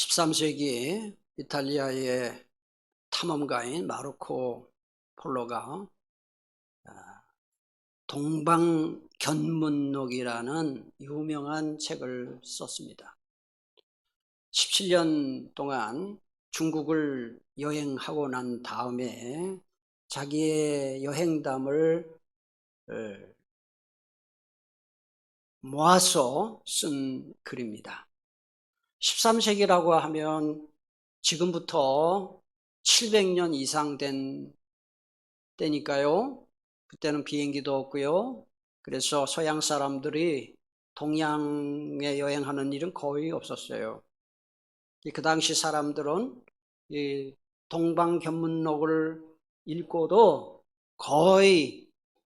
13세기 이탈리아의 탐험가인 마르코 폴로가 동방견문록이라는 유명한 책을 썼습니다. 17년 동안 중국을 여행하고 난 다음에 자기의 여행담을 모아서 쓴 글입니다. 13세기라고 하면 지금부터 700년 이상 된 때니까요. 그때는 비행기도 없고요. 그래서 서양 사람들이 동양에 여행하는 일은 거의 없었어요. 그 당시 사람들은 이 동방견문록을 읽고도 거의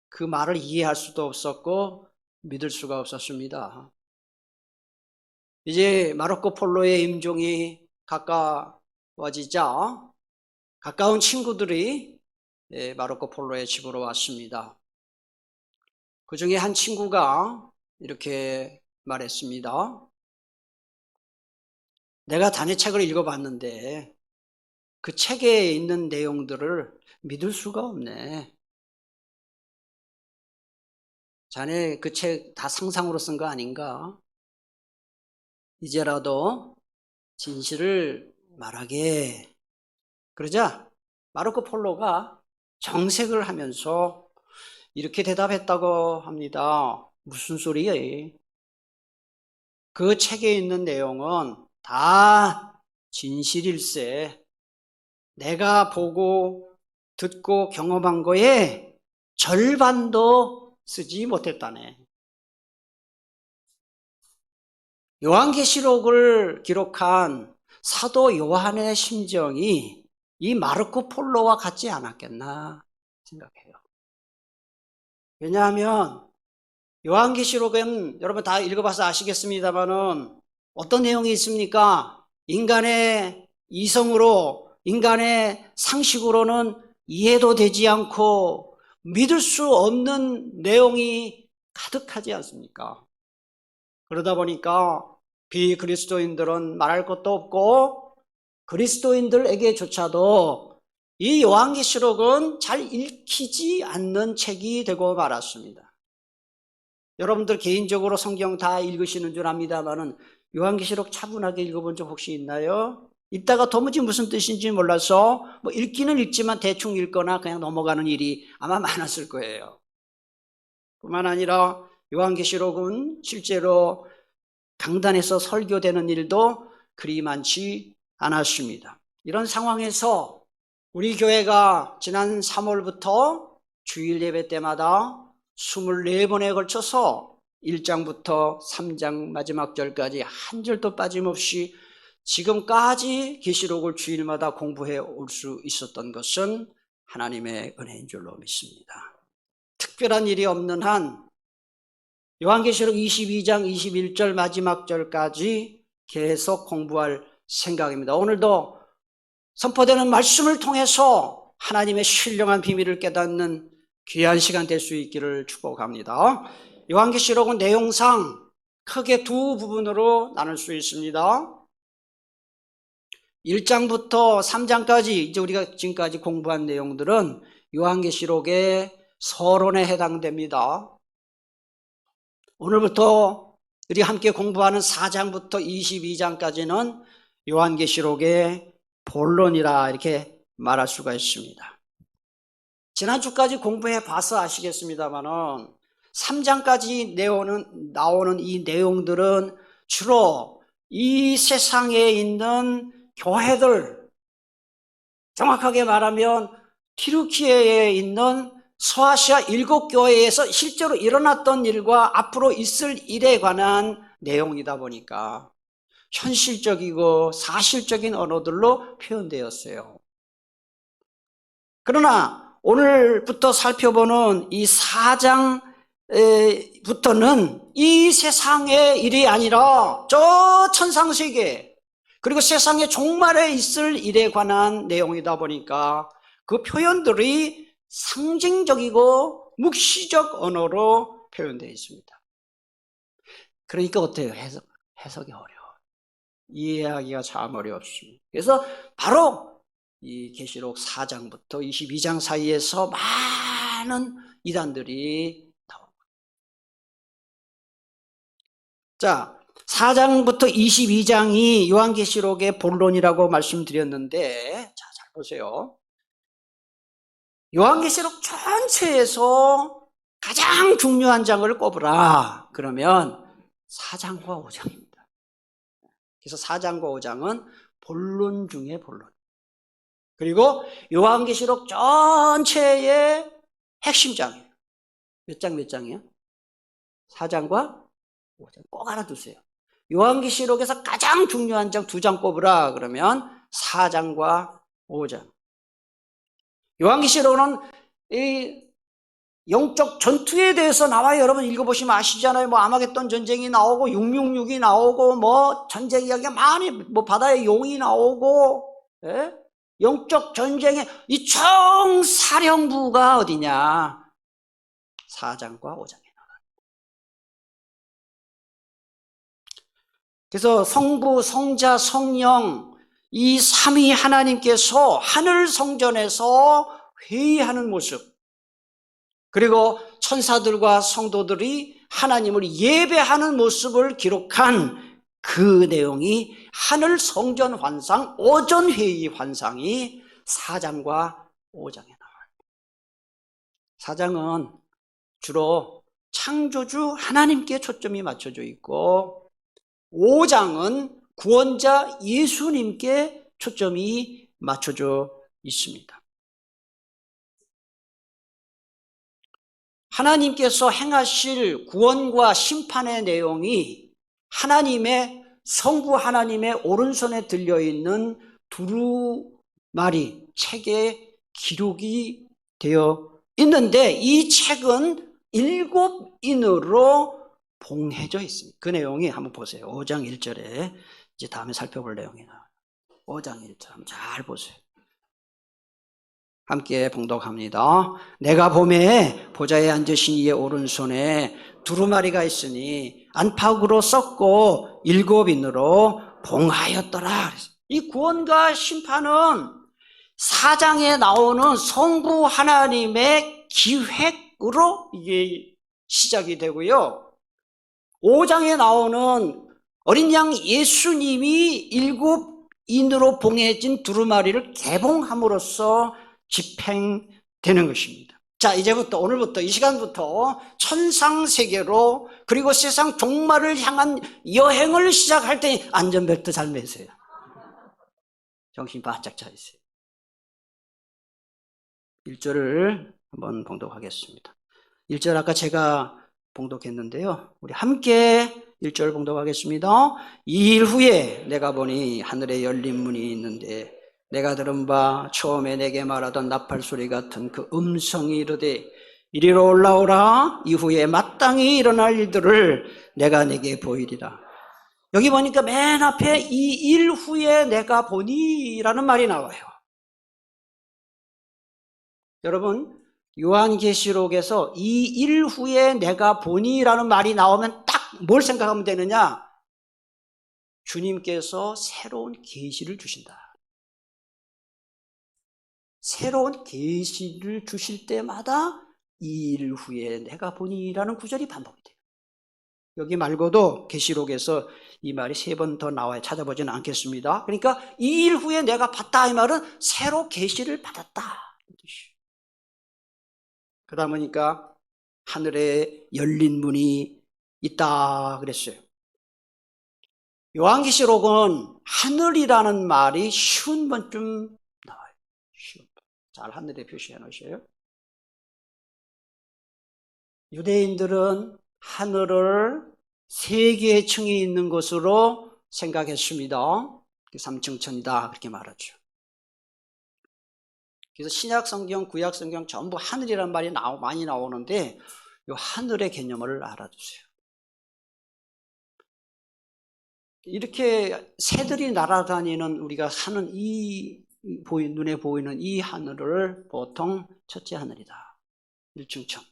그 말을 이해할 수도 없었고 믿을 수가 없었습니다. 이제 마르코 폴로의 임종이 가까워지자 가까운 친구들이 마르코 폴로의 집으로 왔습니다. 그 중에 한 친구가 이렇게 말했습니다. 내가 자네 책을 읽어봤는데 그 책에 있는 내용들을 믿을 수가 없네. 자네 그 책 다 상상으로 쓴 거 아닌가? 이제라도 진실을 말하게. 그러자 마르코 폴로가 정색을 하면서 이렇게 대답했다고 합니다. 무슨 소리야? 그 책에 있는 내용은 다 진실일세. 내가 보고 듣고 경험한 거에 절반도 쓰지 못했다네. 요한계시록을 기록한 사도 요한의 심정이 이 마르코 폴로와 같지 않았겠나 생각해요. 왜냐하면 요한계시록은 여러분 다 읽어봐서 아시겠습니다만은 어떤 내용이 있습니까? 인간의 이성으로, 인간의 상식으로는 이해도 되지 않고 믿을 수 없는 내용이 가득하지 않습니까? 그러다 보니까 비그리스도인들은 말할 것도 없고 그리스도인들에게조차도 이 요한계시록은 잘 읽히지 않는 책이 되고 말았습니다. 여러분들 개인적으로 성경 다 읽으시는 줄 압니다만은 요한계시록 차분하게 읽어본 적 혹시 있나요? 읽다가 도무지 무슨 뜻인지 몰라서 뭐 읽기는 읽지만 대충 읽거나 그냥 넘어가는 일이 아마 많았을 거예요. 뿐만 아니라 요한계시록은 실제로 강단에서 설교되는 일도 그리 많지 않았습니다. 이런 상황에서 우리 교회가 지난 3월부터 주일 예배 때마다 24번에 걸쳐서 1장부터 3장 마지막 절까지 한 절도 빠짐없이 지금까지 계시록을 주일마다 공부해 올 수 있었던 것은 하나님의 은혜인 줄로 믿습니다. 특별한 일이 없는 한 요한계시록 22장 21절 마지막 절까지 계속 공부할 생각입니다. 오늘도 선포되는 말씀을 통해서 하나님의 신령한 비밀을 깨닫는 귀한 시간 될 수 있기를 축복합니다. 요한계시록은 내용상 크게 두 부분으로 나눌 수 있습니다. 1장부터 3장까지 이제 우리가 지금까지 공부한 내용들은 요한계시록의 서론에 해당됩니다. 오늘부터 우리 함께 공부하는 4장부터 22장까지는 요한계시록의 본론이라 이렇게 말할 수가 있습니다. 지난주까지 공부해 봐서 아시겠습니다만은 3장까지 나오는 이 내용들은 주로 이 세상에 있는 교회들, 정확하게 말하면 튀르키예에 있는 서아시아 7교회에서 실제로 일어났던 일과 앞으로 있을 일에 관한 내용이다 보니까 현실적이고 사실적인 언어들로 표현되었어요. 그러나 오늘부터 살펴보는 이 4장부터는 이 세상의 일이 아니라 저 천상세계 그리고 세상의 종말에 있을 일에 관한 내용이다 보니까 그 표현들이 상징적이고 묵시적 언어로 표현되어 있습니다. 그러니까 어때요? 해석이 어려워요. 이해하기가 참 어렵습니다. 그래서 바로 이 계시록 4장부터 22장 사이에서 많은 이단들이 나옵니다. 자, 4장부터 22장이 요한계시록의 본론이라고 말씀드렸는데, 자, 잘 보세요. 요한계시록 전체에서 가장 중요한 장을 꼽으라. 그러면 4장과 5장입니다. 그래서 4장과 5장은 본론 중에 본론. 그리고 요한계시록 전체의 핵심장이에요. 몇 장 몇 장이에요? 4장과 5장. 꼭 알아두세요. 요한계시록에서 가장 중요한 장 2장 꼽으라 그러면 4장과 5장. 요한계시록은 이 영적 전투에 대해서 나와요. 여러분 읽어보시면 아시잖아요. 뭐 아마겟돈 전쟁이 나오고 666이 나오고 뭐 전쟁 이야기가 많이, 뭐 바다의 용이 나오고, 예? 영적 전쟁의 이 총사령부가 어디냐? 4장과 5장에 나와요. 그래서 성부, 성자, 성령 이 삼위 하나님께서 하늘 성전에서 회의하는 모습, 그리고 천사들과 성도들이 하나님을 예배하는 모습을 기록한 그 내용이 하늘 성전 환상, 오전 회의 환상이 4장과 5장에 나와요. 4장은 주로 창조주 하나님께 초점이 맞춰져 있고 5장은 구원자 예수님께 초점이 맞춰져 있습니다. 하나님께서 행하실 구원과 심판의 내용이 하나님의 성부 하나님의 오른손에 들려있는 두루마리 책에 기록이 되어 있는데 이 책은 7인으로 봉해져 있습니다. 그 내용이 한번 보세요. 5장 1절에 이제 다음에 살펴볼 내용이 나와요. 5장 1절 한번 잘 보세요. 함께 봉독합니다. 내가 보매 보좌에 앉으신 이의 오른손에 두루마리가 있으니 안팎으로 썩고 7인으로 봉하였더라. 이 구원과 심판은 4장에 나오는 성부 하나님의 기획으로 이게 시작이 되고요. 5장에 나오는 어린 양 예수님이 7인으로 봉해진 두루마리를 개봉함으로써 집행되는 것입니다. 자, 이제부터 오늘부터 이 시간부터 천상세계로 그리고 세상 종말을 향한 여행을 시작할 때 안전벨트 잘 매세요. 정신 바짝 차리세요. 1절을 한번 봉독하겠습니다. 1절 아까 제가 봉독했는데요. 우리 함께 1절 봉독하겠습니다. 2일 후에 내가 보니 하늘에 열린 문이 있는데 내가 들은 바 처음에 내게 말하던 나팔소리 같은 그 음성이 이르되 이리로 올라오라. 이후에 마땅히 일어날 일들을 내가 내게 보이리라. 여기 보니까 맨 앞에 이 일 후에 내가 보니 라는 말이 나와요. 여러분 요한계시록에서 이 일 후에 내가 보니 라는 말이 나오면 딱 뭘 생각하면 되느냐? 주님께서 새로운 계시를 주신다. 새로운 계시를 주실 때마다 이 일 후에 내가 보니라는 구절이 반복이 돼요. 여기 말고도 계시록에서 이 말이 3번 더 나와요. 찾아보지는 않겠습니다. 그러니까 이 일 후에 내가 봤다 이 말은 새로 계시를 받았다. 그러다 보니까 하늘에 열린 문이 있다 그랬어요. 요한계시록은 하늘이라는 말이 쉬운 번쯤 나와요. 쉬운 번. 잘 하늘에 표시해 놓으셔요. 유대인들은 하늘을 3개의 층이 있는 것으로 생각했습니다. 3층 천이다 그렇게 말하죠. 그래서 신약 성경, 구약 성경 전부 하늘이라는 말이 많이 나오는데 이 하늘의 개념을 알아두세요. 이렇게 새들이 날아다니는 우리가 하는 눈에 보이는 이 하늘을 보통 첫째 하늘이다. 1층 천.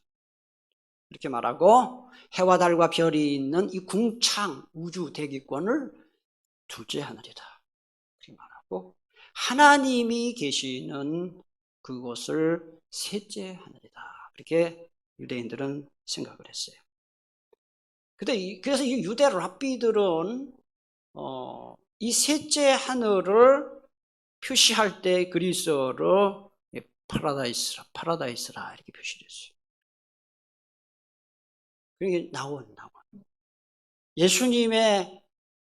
이렇게 말하고 해와 달과 별이 있는 이 궁창 우주 대기권을 둘째 하늘이다. 그렇게 말하고 하나님이 계시는 그곳을 셋째 하늘이다. 그렇게 유대인들은 생각을 했어요. 그래서 이 유대 랍비들은 이 셋째 하늘을 표시할 때 그리스어로 파라다이스라 이렇게 표시를 했어요. 그게 나온. 예수님의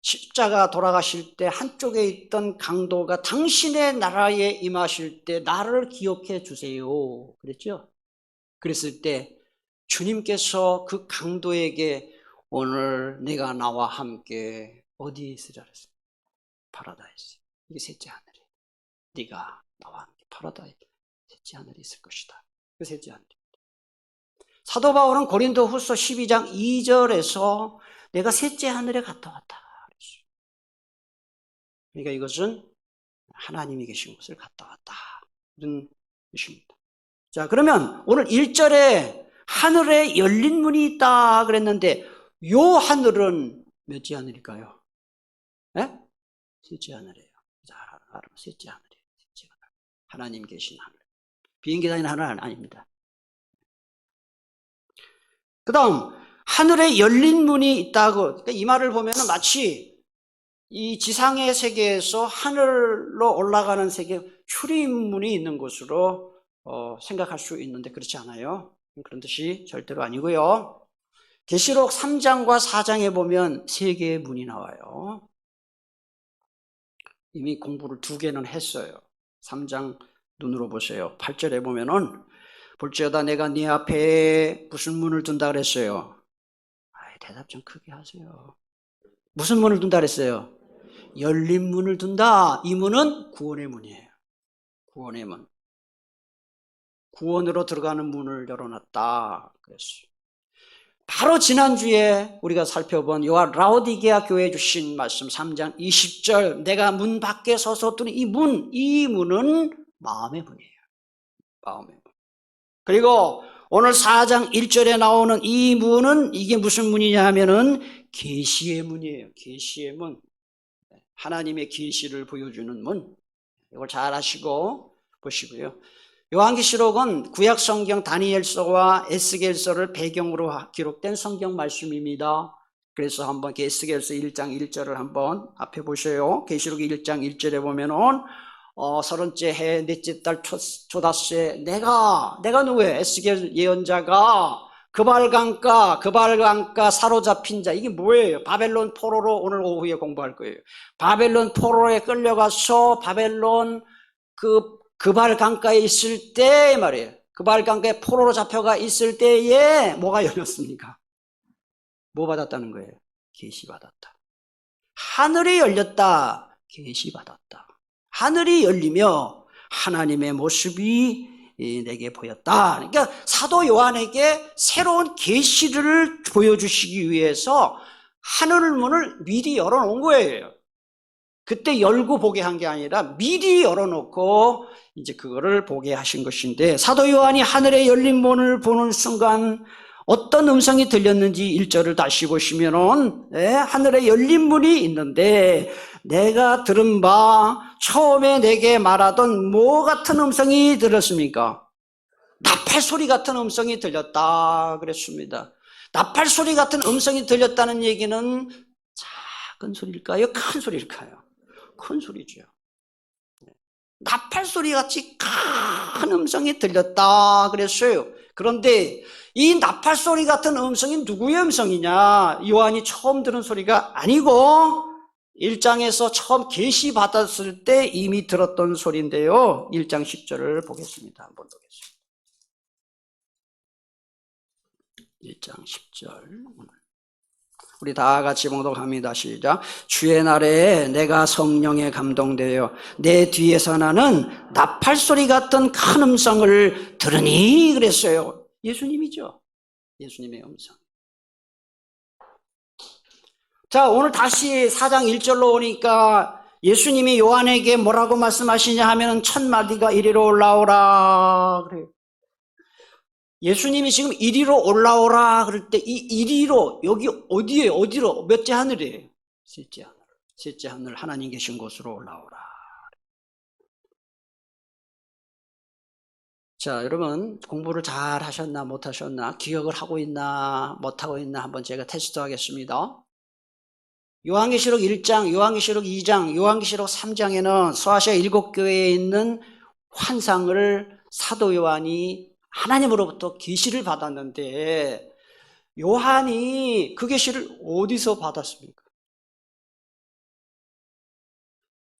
십자가 돌아가실 때 한쪽에 있던 강도가 당신의 나라에 임하실 때 나를 기억해 주세요. 그랬죠? 그랬을 때 주님께서 그 강도에게 오늘 내가 나와 함께 어디에 있으라 그랬어요? 파라다이스. 이게 셋째 하늘이에요. 네가 나와 함께 파라다이스. 셋째 하늘이 있을 것이다. 그 셋째 하늘입니다. 사도 바울은 고린도 후서 12장 2절에서 내가 셋째 하늘에 갔다 왔다. 그러니까 이것은 하나님이 계신 곳을 갔다 왔다. 이런 뜻입니다. 자, 그러면 오늘 1절에 하늘에 열린 문이 있다 그랬는데 요 하늘은 몇째 하늘일까요? 네? 셋째 하늘이에요. 셋째 하늘이에요. 셋째 하늘. 하나님 계신 하늘. 비행기 다니는 하늘은 아닙니다. 그 다음 하늘에 열린 문이 있다고. 그러니까 이 말을 보면 마치 이 지상의 세계에서 하늘로 올라가는 세계 출입문이 있는 곳으로 생각할 수 있는데 그렇지 않아요. 그런 뜻이 절대로 아니고요. 계시록 3장과 4장에 보면 3개의 문이 나와요. 이미 공부를 2개는 했어요. 3장 눈으로 보세요. 8절에 보면은 볼지어다 내가 네 앞에 무슨 문을 둔다 그랬어요? 대답 좀 크게 하세요. 무슨 문을 둔다 그랬어요? 열린 문을 둔다. 이 문은 구원의 문이에요. 구원의 문. 구원으로 들어가는 문을 열어놨다 그랬어요. 바로 지난주에 우리가 살펴본 라오디게아 교회에 주신 말씀 3장 20절 내가 문 밖에 서서 두는 이 문은 마음의 문이에요. 마음의 문. 그리고 오늘 4장 1절에 나오는 이 문은 이게 무슨 문이냐 하면은 계시의 문이에요. 계시의 문. 하나님의 계시를 보여주는 문. 이걸 잘 아시고 보시고요. 요한계시록은 구약 성경 다니엘서와 에스겔서를 배경으로 기록된 성경 말씀입니다. 그래서 한번 에스겔서 1장 1절을 한번 앞에 보세요. 계시록 1장 1절에 보면은 30째 해 넷째 달 초닷새 내가 누구예요? 에스겔 예언자가 그발강가 사로잡힌 자. 이게 뭐예요? 바벨론 포로로 오늘 오후에 공부할 거예요. 바벨론 포로에 끌려가서 바벨론 그발강가에 있을 때 말이에요. 그발강가에 포로로 잡혀가 있을 때에 뭐가 열렸습니까? 뭐 받았다는 거예요? 계시 받았다. 하늘이 열렸다. 계시 받았다. 하늘이 열리며 하나님의 모습이 내게 보였다. 그러니까 사도 요한에게 새로운 계시를 보여주시기 위해서 하늘 문을 미리 열어놓은 거예요. 그때 열고 보게 한 게 아니라 미리 열어놓고 이제 그거를 보게 하신 것인데 사도 요한이 하늘에 열린 문을 보는 순간 어떤 음성이 들렸는지 1절을 다시 보시면은 하늘에 열린 문이 있는데 내가 들은 바 처음에 내게 말하던 뭐 같은 음성이 들렸습니까? 나팔 소리 같은 음성이 들렸다 그랬습니다. 나팔 소리 같은 음성이 들렸다는 얘기는 작은 소리일까요? 큰 소리일까요? 큰 소리죠. 나팔 소리 같이 큰 음성이 들렸다 그랬어요. 그런데 이 나팔 소리 같은 음성이 누구의 음성이냐? 요한이 처음 들은 소리가 아니고 1장에서 처음 계시 받았을 때 이미 들었던 소리인데요. 1장 10절을 보겠습니다. 한번 보겠습니다. 1장 10절 우리 다 같이 봉독합니다. 시작. 주의 날에 내가 성령에 감동되어 내 뒤에서 나는 나팔 소리 같은 큰 음성을 들으니 그랬어요. 예수님이죠. 예수님의 음성. 자, 오늘 다시 4장 1절로 오니까 예수님이 요한에게 뭐라고 말씀하시냐 하면 첫 마디가 이리로 올라오라 그래요. 예수님이 지금 이리로 올라오라 그럴 때 이 이리로 여기 어디예요? 어디로? 몇째 하늘이에요? 셋째 하늘. 셋째 하늘 하나님 계신 곳으로 올라오라. 자, 여러분 공부를 잘 하셨나 못 하셨나, 기억을 하고 있나 못 하고 있나 한번 제가 테스트 하겠습니다. 요한계시록 1장, 요한계시록 2장, 요한계시록 3장에는 서아시아 7교회에 있는 환상을 사도 요한이 하나님으로부터 계시를 받았는데, 요한이 그 계시를 어디서 받았습니까?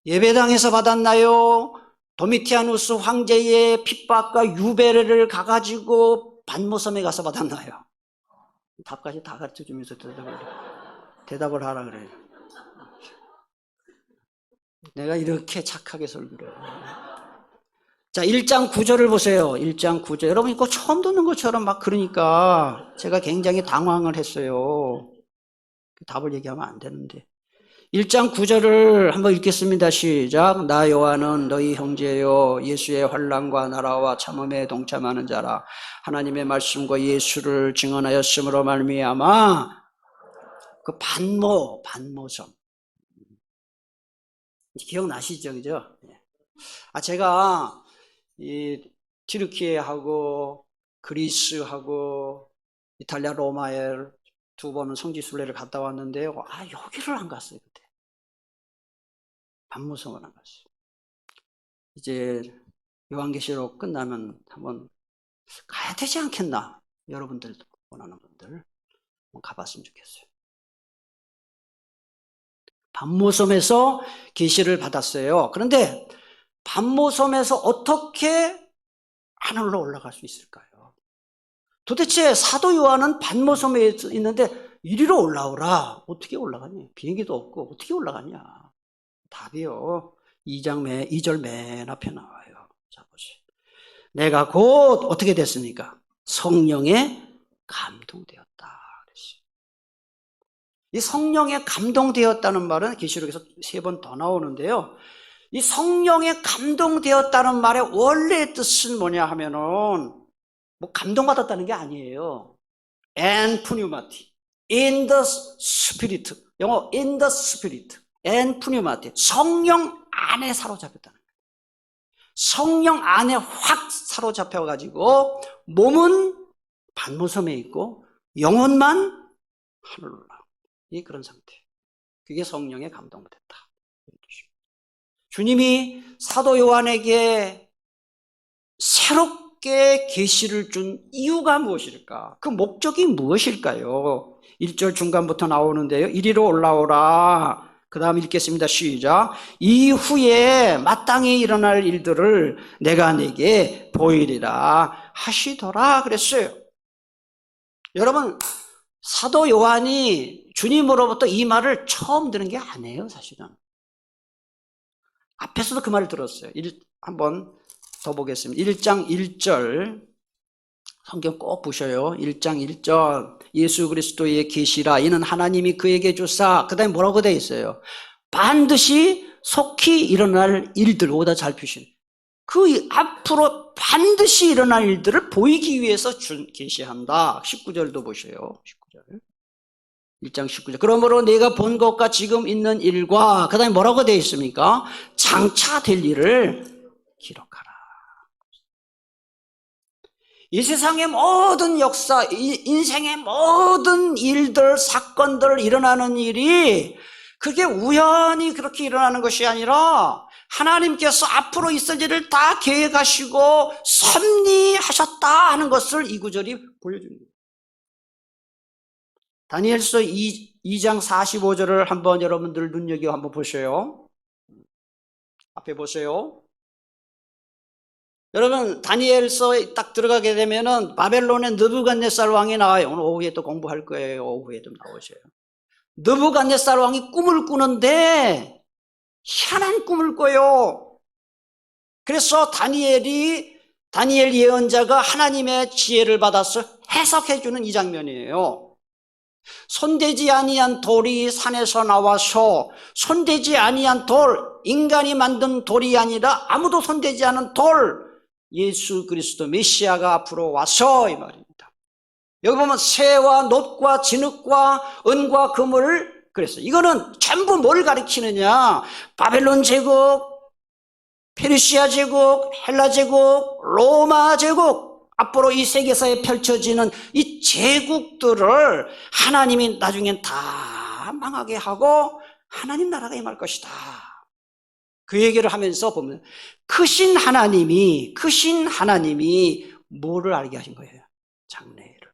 예배당에서 받았나요? 도미티아누스 황제의 핍박과 유배를 가가지고 반모섬에 가서 받았나요? 답까지 다 가르쳐주면서 대답을 하라 그래요. 내가 이렇게 착하게 설교를 해요. 자, 1장 9절을 보세요. 1장 9절. 여러분 이거 처음 듣는 것처럼 막 그러니까 제가 굉장히 당황을 했어요. 답을 얘기하면 안 되는데. 1장 9절을 한번 읽겠습니다. 시작. 나 요한은 너희 형제요 예수의 환난과 나라와 참음에 동참하는 자라. 하나님의 말씀과 예수를 증언하였으므로 말미암아 그 반모섬 기억나시죠, 그죠? 제가 이 튀르키예하고 그리스하고 이탈리아 로마에 두 번은 성지순례를 갔다 왔는데요. 여기를 안 갔어요, 그때. 반모섬을 안 갔어요. 이제 요한계시록 끝나면 한번 가야 되지 않겠나? 여러분들도 원하는 분들 한번 가봤으면 좋겠어요. 반모섬에서 계시를 받았어요. 그런데 반모섬에서 어떻게 하늘로 올라갈 수 있을까요? 도대체 사도 요한은 반모섬에 있는데 이리로 올라오라. 어떻게 올라가냐? 비행기도 없고 어떻게 올라가냐? 답이요. 2절 맨 앞에 나와요. 자, 보세요. 내가 곧 어떻게 됐습니까? 성령에 감동되었다. 그랬어요. 이 성령에 감동되었다는 말은 계시록에서 3번 더 나오는데요. 이 성령에 감동되었다는 말의 원래의 뜻은 뭐냐 하면은 뭐 감동받았다는 게 아니에요. and pneumati, in the spirit. 영어 in the spirit, and pneumati. 성령 안에 사로잡혔다는 거예요. 성령 안에 확 사로잡혀가지고 몸은 반모섬에 있고 영혼만 하늘로 올라가고 이 그런 상태. 그게 성령에 감동받았다. 주님이 사도 요한에게 새롭게 계시를 준 이유가 무엇일까? 그 목적이 무엇일까요? 1절 중간부터 나오는데요. 이리로 올라오라. 그 다음 읽겠습니다. 시작. 이후에 마땅히 일어날 일들을 내가 네게 보이리라 하시더라 그랬어요. 여러분, 사도 요한이 주님으로부터 이 말을 처음 들은 게 아니에요, 사실은. 앞에서도 그 말을 들었어요. 한번 더 보겠습니다. 1장 1절 성경 꼭 보셔요. 1장 1절 예수 그리스도의 계시라 이는 하나님이 그에게 주사 그 다음에 뭐라고 되어 있어요? 반드시 속히 일어날 일들. 오다 잘 표신. 그 앞으로 반드시 일어날 일들을 보이기 위해서 계시한다. 19절도 보셔요. 19절 1장 19절. 그러므로 내가 본 것과 지금 있는 일과 그 다음에 뭐라고 되어 있습니까? 장차 될 일을 기록하라. 이 세상의 모든 역사, 인생의 모든 일들, 사건들 일어나는 일이 그게 우연히 그렇게 일어나는 것이 아니라 하나님께서 앞으로 있을 일을 다 계획하시고 섭리하셨다 하는 것을 이 구절이 보여줍니다. 다니엘서 2장 45절을 한번 여러분들 눈여겨 한번 보세요. 앞에 보세요. 여러분, 다니엘서에 딱 들어가게 되면은 바벨론의 느부갓네살 왕이 나와요. 오늘 오후에 또 공부할 거예요. 오후에 좀 나오셔요. 느부갓네살 왕이 꿈을 꾸는데 희한한 꿈을 꿔요. 그래서 다니엘 예언자가 하나님의 지혜를 받아서 해석해주는 이 장면이에요. 손대지 아니한 돌이 산에서 나와서 손대지 아니한 돌, 인간이 만든 돌이 아니라 아무도 손대지 않은 돌, 예수 그리스도 메시아가 앞으로 와서 이 말입니다. 여기 보면 새와 놋과 진흙과 은과 금을 그래서 이거는 전부 뭘 가리키느냐? 바벨론 제국, 페르시아 제국, 헬라 제국, 로마 제국, 앞으로 이 세계사에 펼쳐지는 이 제국들을 하나님이 나중엔 다 망하게 하고 하나님 나라가 임할 것이다. 그 얘기를 하면서 보면 크신 하나님이 뭐를 알게 하신 거예요? 장래를.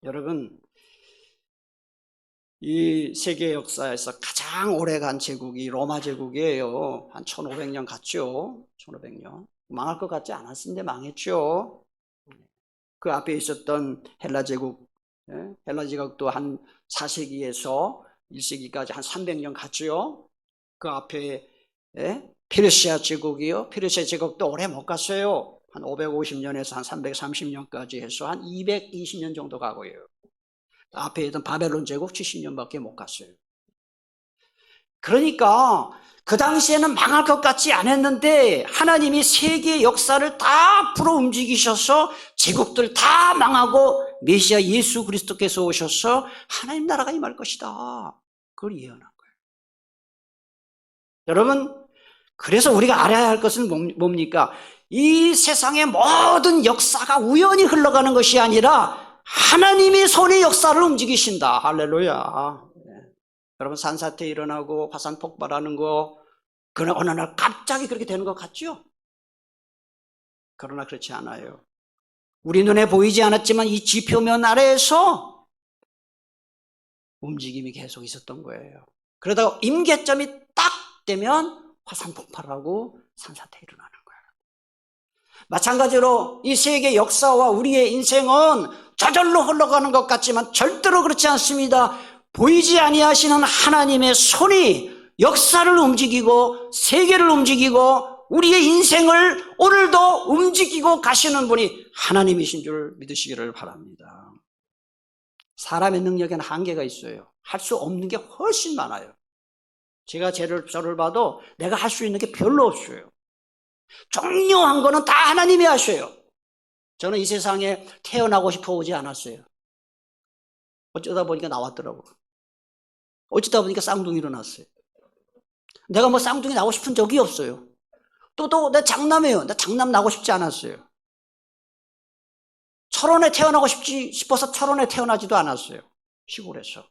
여러분, 이 세계 역사에서 가장 오래간 제국이 로마 제국이에요. 한 1500년 갔죠. 1500년. 망할 것 같지 않았는데 망했죠. 그 앞에 있었던 헬라 제국, 헬라 제국도 한 4세기에서 1세기까지 한 300년 갔죠. 그 앞에 페르시아 제국이요. 페르시아 제국도 오래 못 갔어요. 한 550년에서 한 330년까지 해서 한 220년 정도 가고요. 앞에 있던 바벨론 제국 70년밖에 못 갔어요. 그러니까 그 당시에는 망할 것 같지 않았는데 하나님이 세계 역사를 다 풀어 움직이셔서 제국들 다 망하고 메시아 예수 그리스도께서 오셔서 하나님 나라가 임할 것이다. 그걸 예언한 거예요. 여러분, 그래서 우리가 알아야 할 것은 뭡니까? 이 세상의 모든 역사가 우연히 흘러가는 것이 아니라 하나님이 손의 역사를 움직이신다. 할렐루야. 여러분, 산사태 일어나고 화산 폭발하는 거, 그러나 어느 날 갑자기 그렇게 되는 것 같죠? 그러나 그렇지 않아요. 우리 눈에 보이지 않았지만 이 지표면 아래에서 움직임이 계속 있었던 거예요. 그러다가 임계점이 딱 되면 화산 폭발하고 산사태 일어나는 거예요. 마찬가지로 이 세계 역사와 우리의 인생은 저절로 흘러가는 것 같지만 절대로 그렇지 않습니다. 보이지 아니하시는 하나님의 손이 역사를 움직이고 세계를 움직이고 우리의 인생을 오늘도 움직이고 가시는 분이 하나님이신 줄 믿으시기를 바랍니다. 사람의 능력에는 한계가 있어요. 할 수 없는 게 훨씬 많아요. 제가 저를 봐도 내가 할 수 있는 게 별로 없어요. 중요한 거는 다 하나님이 하셔요. 저는 이 세상에 태어나고 싶어 오지 않았어요. 어쩌다 보니까 나왔더라고요. 어쩌다 보니까 쌍둥이로 났어요. 내가 뭐 쌍둥이 나고 싶은 적이 없어요. 또 내 장남이에요. 나 장남 나고 싶지 않았어요. 철원에 태어나고 싶어서 철원에 태어나지도 않았어요. 시골에서.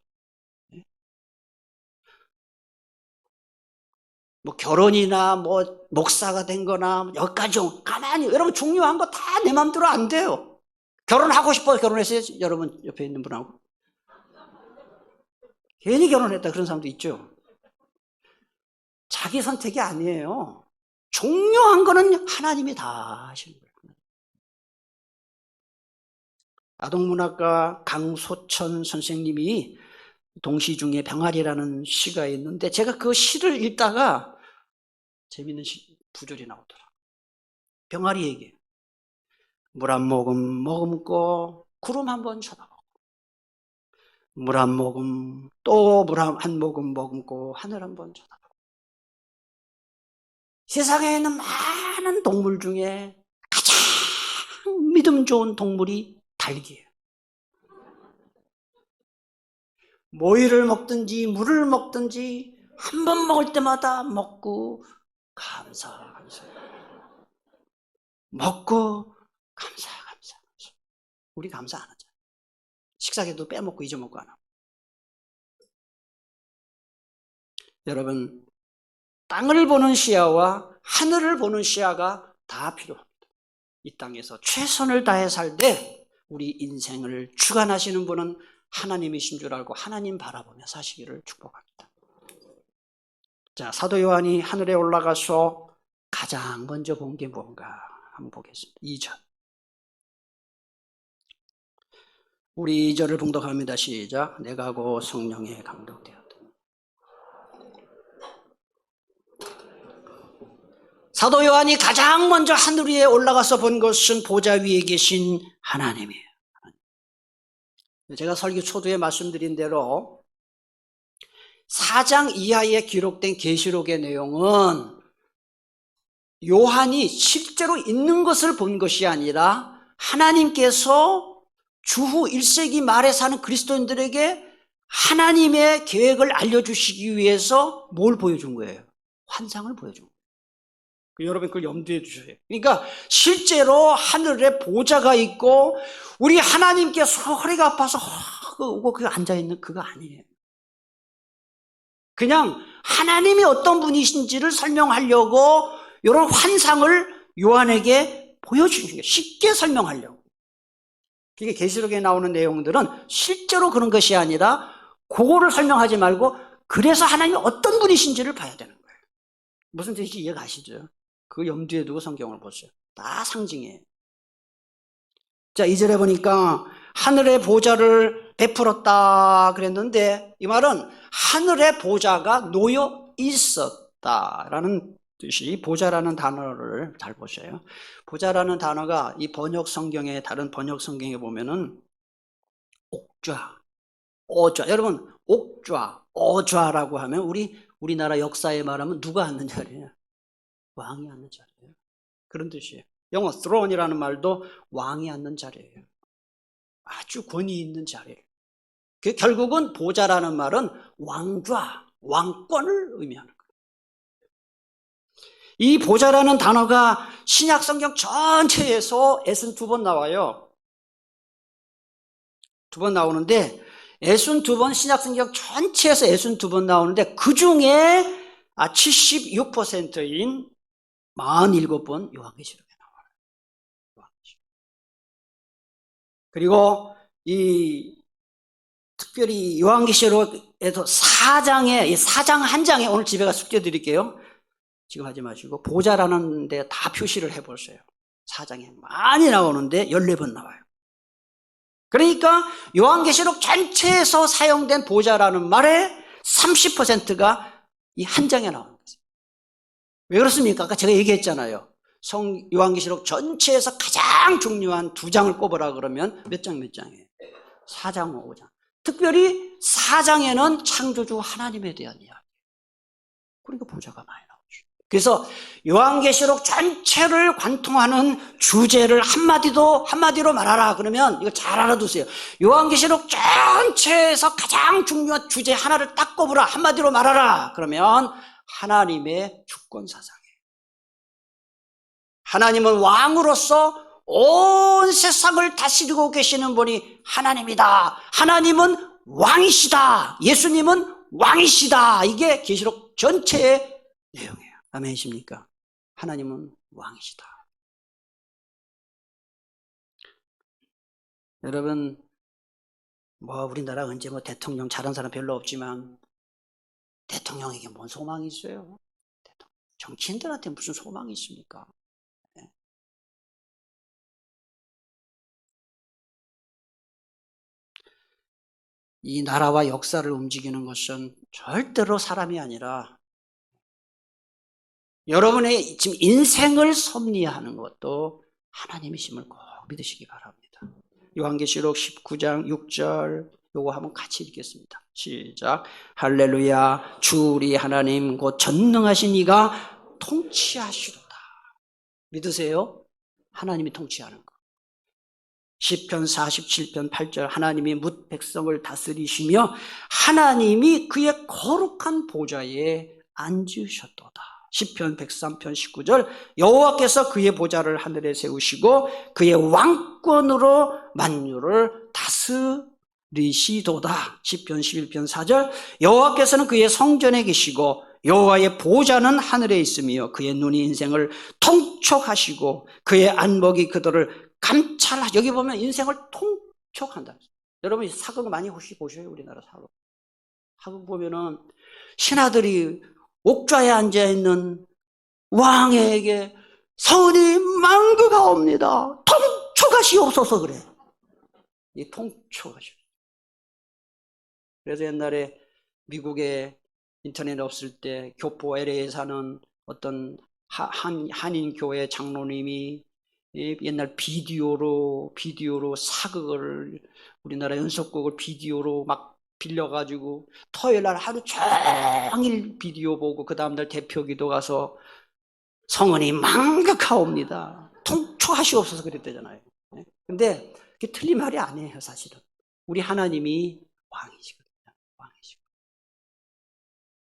뭐 결혼이나 뭐 목사가 된 거나 여기까지 가만히 여러분 중요한 거 다 내 마음대로 안 돼요. 결혼하고 싶어서 결혼했어요. 여러분 옆에 있는 분하고. 괜히 결혼했다 그런 사람도 있죠. 자기 선택이 아니에요. 중요한 거는 하나님이 다 하시는 거예요. 아동문학가 강소천 선생님이 동시 중에 병아리라는 시가 있는데 제가 그 시를 읽다가 재밌는 구절이 나오더라고요. 병아리 얘기. 물 한 모금 머금고 구름 한 번 쳐다보고 물 한 모금 또 물 한 모금 머금고 하늘 한 번 쳐다보고 세상에 있는 많은 동물 중에 가장 믿음 좋은 동물이 닭이에요. 모이를 먹든지 물을 먹든지 한 번 먹을 때마다 먹고 감사. 먹고 감사. 우리 감사 안 하죠. 식사기도 빼먹고 잊어먹고 안 하고. 여러분, 땅을 보는 시야와 하늘을 보는 시야가 다 필요합니다. 이 땅에서 최선을 다해 살 때 우리 인생을 주관하시는 분은 하나님이신 줄 알고 하나님 바라보며 사시기를 축복합니다. 자, 사도 요한이 하늘에 올라가서 가장 먼저 본 게 뭔가 한번 보겠습니다. 2절. 우리 2절을 봉독합니다. 시작. 내가 고 성령에 감동되었다. 사도 요한이 가장 먼저 하늘 위에 올라가서 본 것은 보좌 위에 계신 하나님이에요. 제가 설교 초두에 말씀드린 대로 4장 이하에 기록된 계시록의 내용은 요한이 실제로 있는 것을 본 것이 아니라 하나님께서 주후 1세기 말에 사는 그리스도인들에게 하나님의 계획을 알려주시기 위해서 뭘 보여준 거예요? 환상을 보여준 거예요. 여러분 그걸 염두에 두셔야. 그러니까 실제로 하늘에 보좌가 있고 우리 하나님께서 허리가 아파서 오고 그 앉아있는 그거 아니에요. 그냥 하나님이 어떤 분이신지를 설명하려고 이런 환상을 요한에게 보여주는 거예요. 쉽게 설명하려고. 이게 계시록에 나오는 내용들은 실제로 그런 것이 아니라 그거를 설명하지 말고 그래서 하나님이 어떤 분이신지를 봐야 되는 거예요. 무슨 뜻인지 이해가시죠? 그 염두에 두고 성경을 보세요. 다 상징이에요. 자, 2절에 보니까 하늘의 보좌를 베풀었다 그랬는데 이 말은 하늘의 보좌가 놓여 있었다라는 뜻이, 보좌라는 단어를 잘 보세요. 보좌라는 단어가 이 번역 성경에, 다른 번역 성경에 보면은 옥좌, 어좌. 여러분 옥좌, 어좌라고 하면 우리나라 역사에 말하면 누가 앉는 자리예요? 왕이 앉는 자리예요. 그런 뜻이에요. 영어 throne이라는 말도 왕이 앉는 자리예요. 아주 권위 있는 자리예요. 결국은 보좌라는 말은 왕좌, 왕권을 의미하는 거예요. 이 보좌라는 단어가 신약 성경 전체에서 62번 나와요. 2번 나오는데 62번, 신약 성경 전체에서 62번 나오는데 그 중에 76%인 47번 요한계시록에 나와요. 그리고 특별히 요한계시록에서 4장 한 장에 오늘 집에 가서 숙제 드릴게요. 지금 하지 마시고 보좌라는 데 다 표시를 해보세요. 4장에 많이 나오는데 14번 나와요. 그러니까 요한계시록 전체에서 사용된 보좌라는 말의 30%가 이 한 장에 나오는 거예요. 왜 그렇습니까? 아까 제가 얘기했잖아요. 요한계시록 전체에서 가장 중요한 2장을 꼽으라 그러면 몇 장이에요? 4장, 5장. 특별히 4장에는 창조주 하나님에 대한 이야기. 그러니까 보좌가 많이 나오죠. 그래서 요한계시록 전체를 관통하는 주제를 한마디로 말하라 그러면 이거 잘 알아두세요. 요한계시록 전체에서 가장 중요한 주제 하나를 딱 꼽으라, 한마디로 말하라 그러면 하나님의 주권 사상이에요. 하나님은 왕으로서 온 세상을 다스리고 계시는 분이 하나님이다. 하나님은 왕이시다. 예수님은 왕이시다. 이게 계시록 전체의 내용이에요. 아멘이십니까? 하나님은 왕이시다. 여러분, 우리나라 언제 대통령 잘한 사람 별로 없지만 대통령에게 뭔 소망이 있어요? 정치인들한테 무슨 소망이 있습니까? 이 나라와 역사를 움직이는 것은 절대로 사람이 아니라 여러분의 지금 인생을 섭리하는 것도 하나님이심을 꼭 믿으시기 바랍니다. 요한계시록 19장 6절 요거 한번 같이 읽겠습니다. 시작. 할렐루야. 주 우리 하나님 곧 전능하신 이가 통치하시도다. 믿으세요? 하나님이 통치하는 거. 시편 47편 8절 하나님이 뭇 백성을 다스리시며 하나님이 그의 거룩한 보좌에 앉으셨도다. 시편 103편 19절 여호와께서 그의 보좌를 하늘에 세우시고 그의 왕권으로 만유를 다스리시도다. 시편 11편 4절 여호와께서는 그의 성전에 계시고 여호와의 보좌는 하늘에 있으며 그의 눈이 인생을 통촉하시고 그의 안목이 그들을 감찰하. 여기 보면 인생을 통촉한다. 여러분 사극 많이 혹시 보셔요? 우리나라 사극. 사극 보면은 신하들이 옥좌에 앉아있는 왕에게 성은이 만극하옵니다. 통촉하시옵소서 그래. 이 통촉하시옵소서. 그래서 옛날에 미국에 인터넷 없을 때 교포 LA에 사는 어떤 한인 교회 장로님이 옛날 비디오로 사극을 우리나라 연속극을 비디오로 막 빌려가지고 토요일날 하루 종일 비디오 보고 그 다음날 대표기도 가서 성은이 만극하옵니다. 통촉하시옵소서 그랬대잖아요. 근데 그게 틀린 말이 아니에요, 사실은. 우리 하나님이 왕이시거든요. 왕이시고.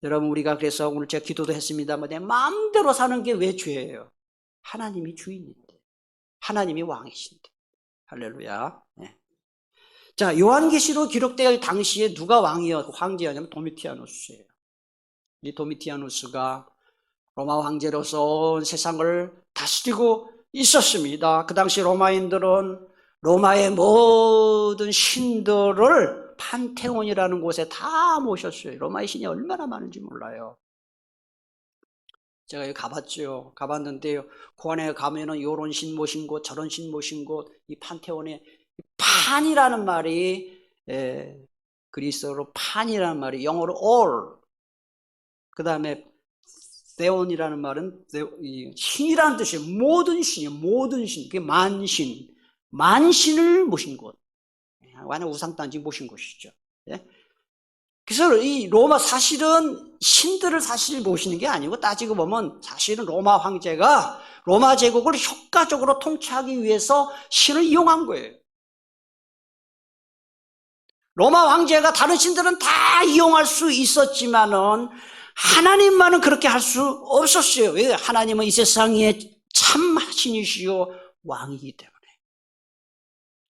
여러분, 우리가 그래서 오늘 제가 기도도 했습니다만 내 마음대로 사는 게 왜 죄예요? 하나님이 주인인데, 하나님이 왕이신데. 할렐루야. 네. 자, 요한계시록 기록될 당시에 누가 황제였냐면 도미티아누스예요. 이 도미티아누스가 로마 황제로서 세상을 다스리고 있었습니다. 그 당시 로마인들은 로마의 모든 신들을 판테온이라는 곳에 다 모셨어요. 로마의 신이 얼마나 많은지 몰라요. 제가 여기 가봤죠. 가봤는데요. 그 안에 가면은 요런 신 모신 곳, 저런 신 모신 곳, 이 판테온에 판이라는 말이 그리스어로 판이라는 말이 영어로 all. 그 다음에 세온이라는 말은 신이라는 뜻이에요. 모든 신이에요. 모든 신. 그게 만신. 만신을 모신 곳. 완전 우상단지 모신 곳이죠. 예? 그래서 이 로마 사실은 신들을 사실 모시는 게 아니고 따지고 보면 사실은 로마 황제가 로마 제국을 효과적으로 통치하기 위해서 신을 이용한 거예요. 로마 황제가 다른 신들은 다 이용할 수 있었지만은 하나님만은 그렇게 할 수 없었어요. 왜? 하나님은 이 세상에 참 신이시요 왕이기 때문에.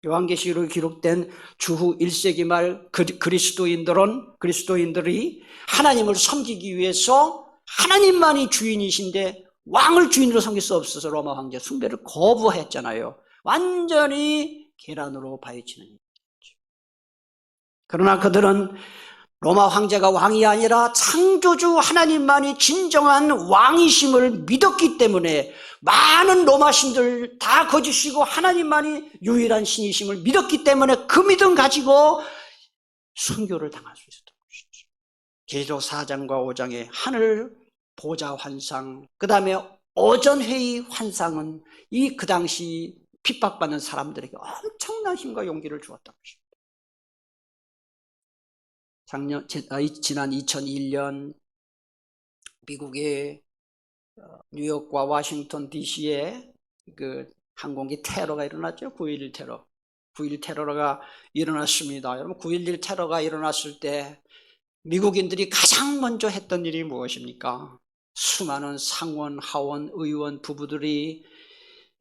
요한계시록에 기록된 주후 1세기 말 그리스도인들이 하나님을 섬기기 위해서 하나님만이 주인이신데 왕을 주인으로 섬길 수 없어서 로마 황제 숭배를 거부했잖아요. 완전히 계란으로 파헤치는 일이죠. 그러나 그들은 로마 황제가 왕이 아니라 창조주 하나님만이 진정한 왕이심을 믿었기 때문에 많은 로마 신들 다 거짓이고 하나님만이 유일한 신이심을 믿었기 때문에 그 믿음 가지고 순교를 당할 수 있었던 것이죠. 계시록 4장과 5장의 하늘 보좌 환상, 그 다음에 오전회의 환상은 이 그 당시 핍박받는 사람들에게 엄청난 힘과 용기를 주었던 것입니다. 지난 2001년 미국의 뉴욕과 워싱턴 DC에 그 항공기 테러가 일어났죠. 9.11 테러. 9.11 테러가 일어났습니다. 여러분 9.11 테러가 일어났을 때 미국인들이 가장 먼저 했던 일이 무엇입니까? 수많은 상원, 하원, 의원 부부들이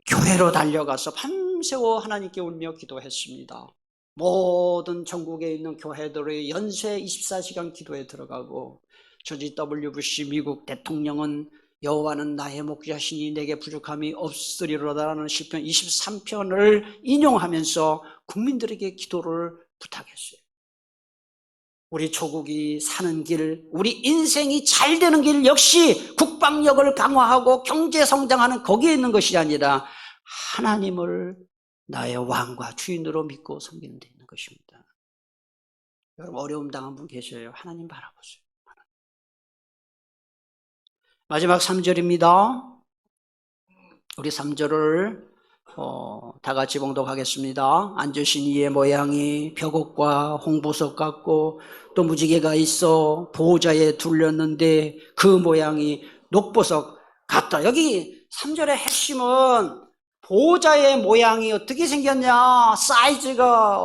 교회로 달려가서 밤새워 하나님께 울며 기도했습니다. 모든 전국에 있는 교회들의 연쇄 24시간 기도에 들어가고 조지 W. 부시 미국 대통령은 여호와는 나의 목자시니 내게 부족함이 없으리로다라는 시편 23편을 인용하면서 국민들에게 기도를 부탁했어요. 우리 조국이 사는 길, 우리 인생이 잘 되는 길 역시 국방력을 강화하고 경제 성장하는 거기에 있는 것이 아니라 하나님을 나의 왕과 주인으로 믿고 섬기는 데 있는 것입니다. 여러분 어려움 당한 분 계셔요. 하나님 바라보세요. 마지막 3절입니다. 우리 3절을 다 같이 봉독하겠습니다. 앉으신 이의 모양이 벽옥과 홍보석 같고 또 무지개가 있어 보호자에 둘렸는데 그 모양이 녹보석 같다. 여기 3절의 핵심은 보호자의 모양이 어떻게 생겼냐, 사이즈가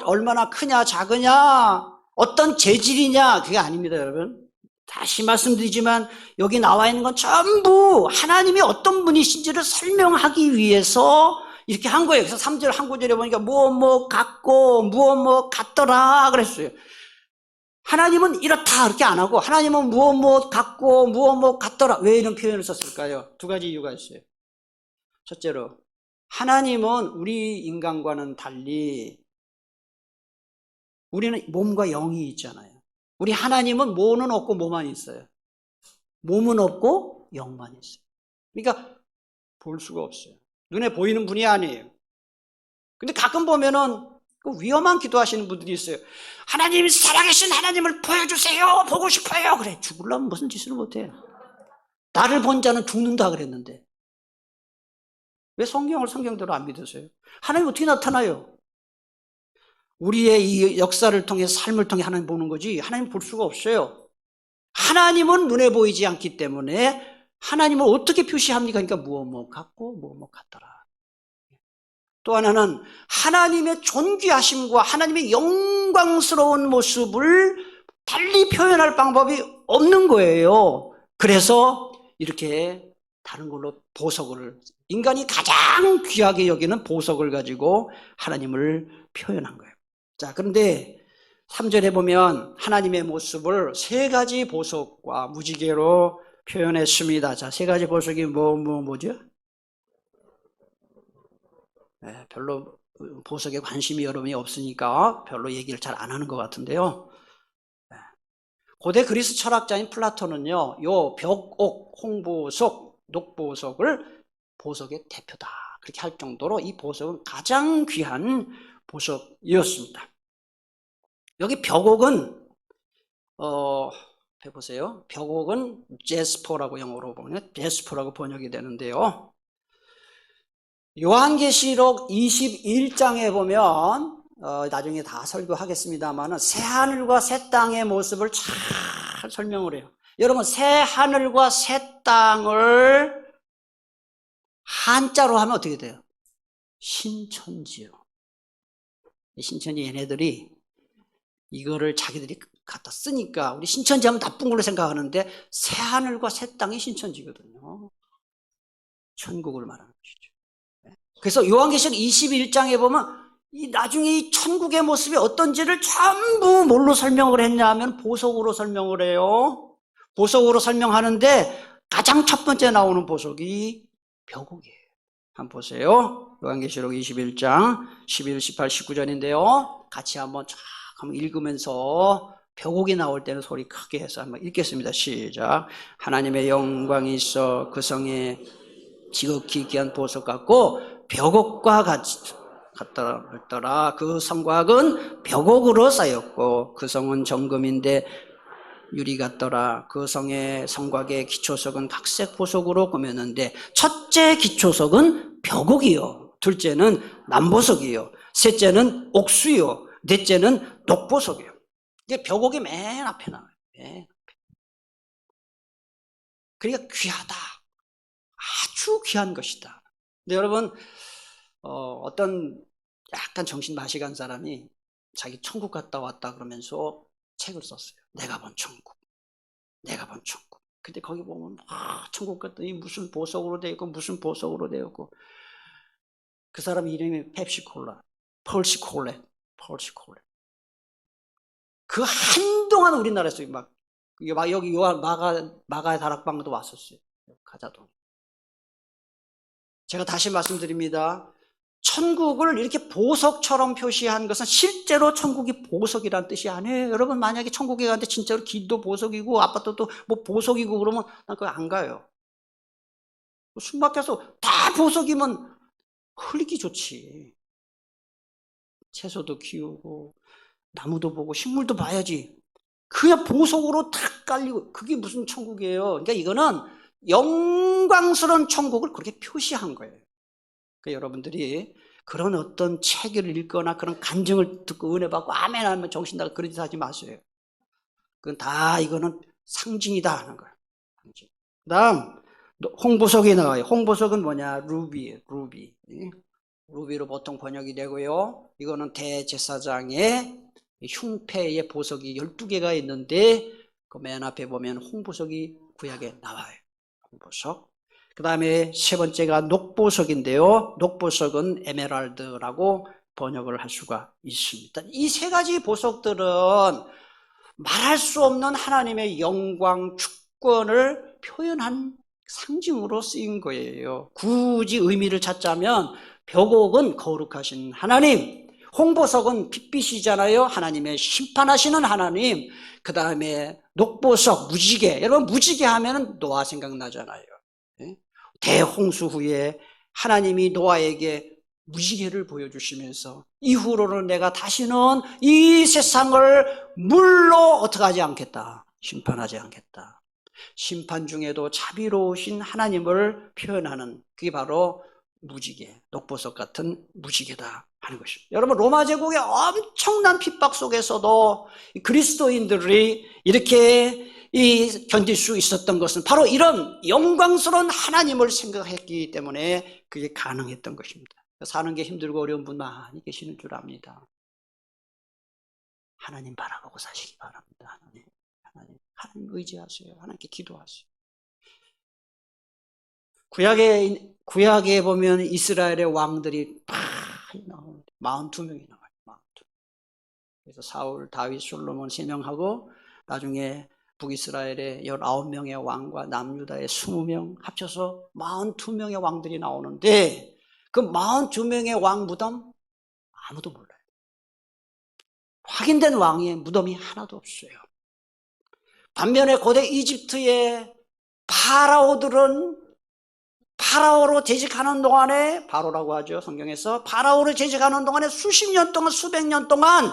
얼마나 크냐 작으냐, 어떤 재질이냐, 그게 아닙니다. 여러분 다시 말씀드리지만 여기 나와 있는 건 전부 하나님이 어떤 분이신지를 설명하기 위해서 이렇게 한 거예요. 그래서 3절 한 구절에 보니까 무엇 같고 무엇 같더라 그랬어요. 하나님은 이렇다 이렇게 안 하고 하나님은 무엇 같고 무엇 같더라. 왜 이런 표현을 썼을까요? 두 가지 이유가 있어요. 첫째로 하나님은 우리 인간과는 달리 우리는 몸과 영이 있잖아요. 우리 하나님은 뭐는 없고 뭐만 있어요. 몸은 없고 영만 있어요. 그러니까 볼 수가 없어요. 눈에 보이는 분이 아니에요. 근데 가끔 보면은 위험한 기도하시는 분들이 있어요. 하나님, 살아계신 하나님을 보여주세요. 보고 싶어요. 그래, 죽으려면 무슨 짓을 못해. 나를 본 자는 죽는다 그랬는데 왜 성경을 성경대로 안 믿으세요? 하나님 어떻게 나타나요? 우리의 이 역사를 통해 삶을 통해 하나님 보는 거지 하나님 볼 수가 없어요. 하나님은 눈에 보이지 않기 때문에 하나님을 어떻게 표시합니까? 그러니까 무엇 같고 무엇 같더라. 또 하나는 하나님의 존귀하심과 하나님의 영광스러운 모습을 달리 표현할 방법이 없는 거예요. 그래서 이렇게 다른 걸로 보석을, 인간이 가장 귀하게 여기는 보석을 가지고 하나님을 표현한 거예요. 자, 그런데 3절에 보면 하나님의 모습을 세 가지 보석과 무지개로 표현했습니다. 자, 세 가지 보석이 뭐죠? 네, 별로 보석에 관심이 여러분이 없으니까 별로 얘기를 잘 안 하는 것 같은데요. 네. 고대 그리스 철학자인 플라톤은요, 요 벽옥, 홍보석, 녹보석을 보석의 대표다, 그렇게 할 정도로 이 보석은 가장 귀한 보석이었습니다. 여기 벽옥은 해보세요. 벽옥은 제스퍼라고 영어로 보면 제스퍼라고 번역이 되는데요. 요한계시록 21장에 보면 나중에 다 설교하겠습니다만 새 하늘과 새 땅의 모습을 잘 설명을 해요. 여러분, 새 하늘과 새 땅을 한자로 하면 어떻게 돼요? 신천지요. 신천지 얘네들이 이거를 자기들이 갖다 쓰니까 우리 신천지 하면 나쁜 걸로 생각하는데 새 하늘과 새 땅이 신천지거든요. 천국을 말하는 것이죠. 그래서 요한계시록 21장에 보면 이 나중에 이 천국의 모습이 어떤지를 전부 뭘로 설명을 했냐면 보석으로 설명을 해요. 보석으로 설명하는데 가장 첫 번째 나오는 보석이 벽옥이에요. 한번 보세요. 요한계시록 21장 11, 18, 19절인데요. 같이 한번 쫙 한번 읽으면서 벽옥이 나올 때는 소리 크게 해서 한번 읽겠습니다. 시작. 하나님의 영광이 있어 그 성에 지극히 귀한 보석 같고 벽옥과 같더라. 그 성곽은 벽옥으로 쌓였고 그 성은 정금인데 유리 같더라. 그 성의 성곽의 기초석은 각색 보석으로 꾸몄는데 첫째 기초석은 벽옥이요, 둘째는 남보석이요, 셋째는 옥수요, 넷째는 녹보석이요. 이게 벽옥이 맨 앞에 나와요. 그러니까 귀하다, 아주 귀한 것이다. 근데 여러분, 어떤 약간 정신 맛이 간 사람이 자기 천국 갔다 왔다 그러면서 책을 썼어요. 내가 본 천국. 근데 거기 보면 천국 갔더니 무슨 보석으로 되어 있고 무슨 보석으로 되어 있고, 그 사람 이름이 펩시콜라, 펄시콜렛. 그 한동안 우리나라에서 막 여기 마가의 다락방도 왔었어요. 가자동. 제가 다시 말씀드립니다. 천국을 이렇게 보석처럼 표시한 것은 실제로 천국이 보석이란 뜻이 아니에요. 여러분, 만약에 천국에 가는데 진짜로 길도 보석이고 아파트도 뭐 보석이고 그러면 난 그거 안 가요. 숨 막혀서 다 보석이면 흘리기 좋지. 채소도 키우고 나무도 보고 식물도 봐야지. 그냥 보석으로 탁 깔리고 그게 무슨 천국이에요. 그러니까 이거는 영광스러운 천국을 그렇게 표시한 거예요. 그러니까 여러분들이 그런 어떤 책을 읽거나 그런 간증을 듣고 은혜 받고 아멘 하면 정신 나가 그런 짓 하지 마세요. 그건 다 이거는 상징이다 하는 거예요. 상징. 그다음 홍보석이 나와요. 홍보석은 뭐냐? 루비예요. 루비로 보통 번역이 되고요. 이거는 대제사장의 흉패의 보석이 12개가 있는데 그 맨 앞에 보면 홍보석이 구약에 나와요. 홍보석. 그 다음에 세 번째가 녹보석인데요. 녹보석은 에메랄드라고 번역을 할 수가 있습니다. 이 세 가지 보석들은 말할 수 없는 하나님의 영광, 주권을 표현한 상징으로 쓰인 거예요. 굳이 의미를 찾자면 벽옥은 거룩하신 하나님, 홍보석은 빛이잖아요. 하나님의 심판하시는 하나님. 그 다음에 녹보석, 무지개. 여러분, 무지개 하면 노아 생각나잖아요. 대홍수 후에 하나님이 노아에게 무지개를 보여주시면서 이후로는 내가 다시는 이 세상을 물로 어떻게 하지 않겠다, 심판하지 않겠다. 심판 중에도 자비로우신 하나님을 표현하는 그게 바로 무지개, 녹보석 같은 무지개다 하는 것입니다. 여러분, 로마 제국의 엄청난 핍박 속에서도 그리스도인들이 이렇게 견딜 수 있었던 것은 바로 이런 영광스러운 하나님을 생각했기 때문에 그게 가능했던 것입니다. 사는 게 힘들고 어려운 분 많이 계시는 줄 압니다. 하나님 바라보고 사시기 바랍니다. 하나님 의지하세요. 하나님께 기도하세요. 구약에 보면 이스라엘의 왕들이 많이 나오는데 42명이 나와요. 42. 그래서 사울, 다윗, 솔로몬 3명하고 나중에 북이스라엘의 19명의 왕과 남유다의 20명 합쳐서 42명의 왕들이 나오는데 그 42명의 왕 무덤 아무도 몰라요. 확인된 왕의 무덤이 하나도 없어요. 반면에 고대 이집트의 파라오들은 파라오로 재직하는 동안에, 바로라고 하죠 성경에서, 파라오로 재직하는 동안에 수십 년 동안, 수백 년 동안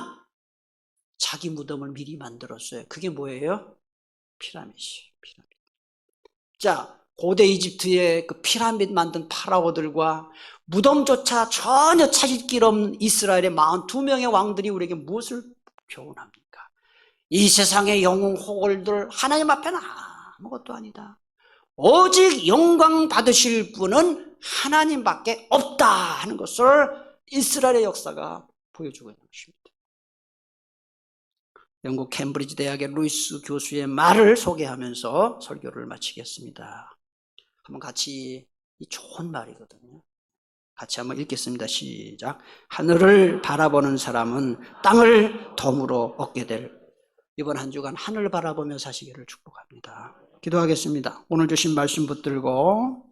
자기 무덤을 미리 만들었어요. 그게 뭐예요? 피라밋이에요. 피라밋. 자, 고대 이집트의 그 피라밋 만든 파라오들과 무덤조차 전혀 찾을 길 없는 이스라엘의 42명의 왕들이 우리에게 무엇을 교훈합니까? 이 세상의 영웅 호걸들 하나님 앞에는 아무것도 아니다. 오직 영광 받으실 분은 하나님밖에 없다 하는 것을 이스라엘의 역사가 보여주고 있는 것입니다. 영국 캠브리지 대학의 루이스 교수의 말을 소개하면서 설교를 마치겠습니다. 한번 같이, 이 좋은 말이거든요. 같이 한번 읽겠습니다. 시작. 하늘을 바라보는 사람은 땅을 덤으로 얻게 될, 이번 한 주간 하늘 바라보며 사시기를 축복합니다. 기도하겠습니다. 오늘 주신 말씀 붙들고